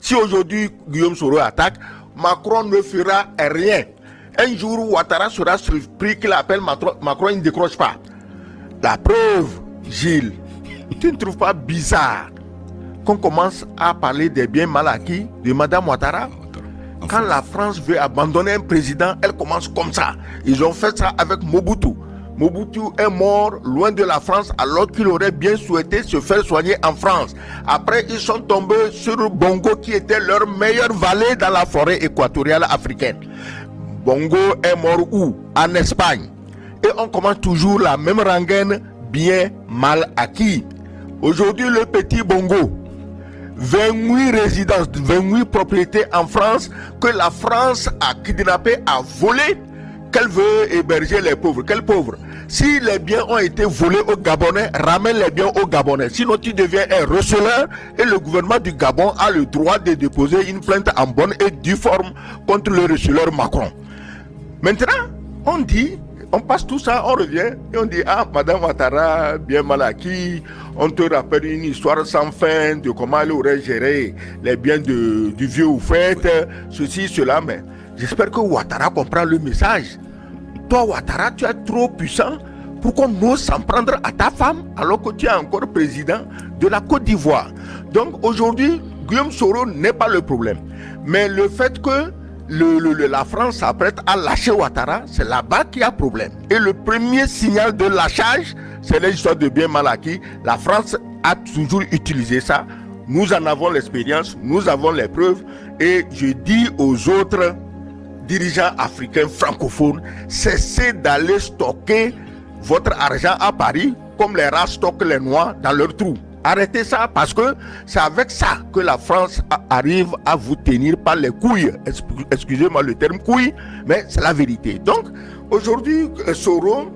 Si aujourd'hui Guillaume Soro attaque, Macron ne fera rien. Un jour, Ouattara sera surpris qu'il appelle Macron, il ne décroche pas. La preuve, Gilles, tu ne trouves pas bizarre qu'on commence à parler des biens mal acquis de Madame Ouattara? Quand la France veut abandonner un président, elle commence comme ça. Ils ont fait ça avec Mobutu. Mobutu est mort loin de la France alors qu'il aurait bien souhaité se faire soigner en France. Après, ils sont tombés sur Bongo qui était leur meilleur valet dans la forêt équatoriale africaine. Bongo est mort où? En Espagne. Et on commence toujours la même rengaine, bien mal acquis. Aujourd'hui, le petit Bongo, 28 résidences, 28 propriétés en France que la France a kidnappées, a volées, qu'elle veut héberger les pauvres. Quels pauvres? Si les biens ont été volés aux Gabonais, ramène les biens aux Gabonais. Sinon, tu deviens un receleur et le gouvernement du Gabon a le droit de déposer une plainte en bonne et due forme contre le receleur Macron. Maintenant, on dit, on passe tout ça, on revient et on dit, ah, Madame Ouattara, bien mal acquis, on te rappelle une histoire sans fin de comment elle aurait géré les biens du vieux Oufette, ceci, cela, mais j'espère que Ouattara comprend le message. Toi, Ouattara, tu es trop puissant pour qu'on ose s'en prendre à ta femme alors que tu es encore président de la Côte d'Ivoire. Donc aujourd'hui, Guillaume Soro n'est pas le problème. Mais le fait que la France s'apprête à lâcher Ouattara, c'est là-bas qu'il y a problème. Et le premier signal de lâchage, c'est l'histoire de biens mal acquis. La France a toujours utilisé ça. Nous en avons l'expérience, nous avons les preuves. Et je dis aux autres dirigeants africains francophones, cessez d'aller stocker votre argent à Paris comme les rats stockent les noix dans leurs trous. Arrêtez ça parce que c'est avec ça que la France arrive à vous tenir par les couilles. Excusez-moi le terme couille, mais c'est la vérité. Donc aujourd'hui, Soro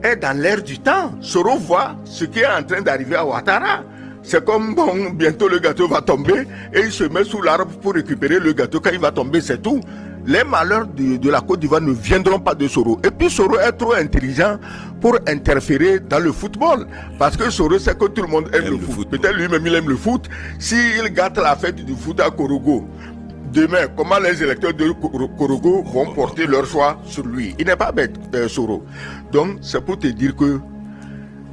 est dans l'air du temps. Soro voit ce qui est en train d'arriver à Ouattara. C'est comme, bon, bientôt le gâteau va tomber et il se met sous l'arbre pour récupérer le gâteau. Quand il va tomber, c'est tout. Les malheurs de la Côte d'Ivoire ne viendront pas de Soro. Et puis Soro est trop intelligent pour interférer dans le football. Parce que Soro sait que tout le monde aime le foot. Peut-être lui-même il aime le foot. S'il gâte la fête du foot à Korogo, demain, comment les électeurs de Korogo vont porter leur choix sur lui? Il n'est pas bête, Soro. Donc c'est pour te dire que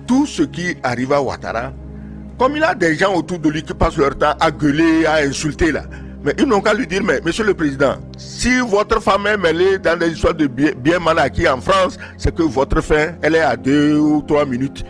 tout ce qui arrive à Ouattara, comme il a des gens autour de lui qui passent leur temps à gueuler, à insulter là, mais ils n'ont qu'à lui dire, mais monsieur le président, si votre femme est mêlée dans des histoires de bien mal acquis en France, c'est que votre fin, elle est à 2 ou 3 minutes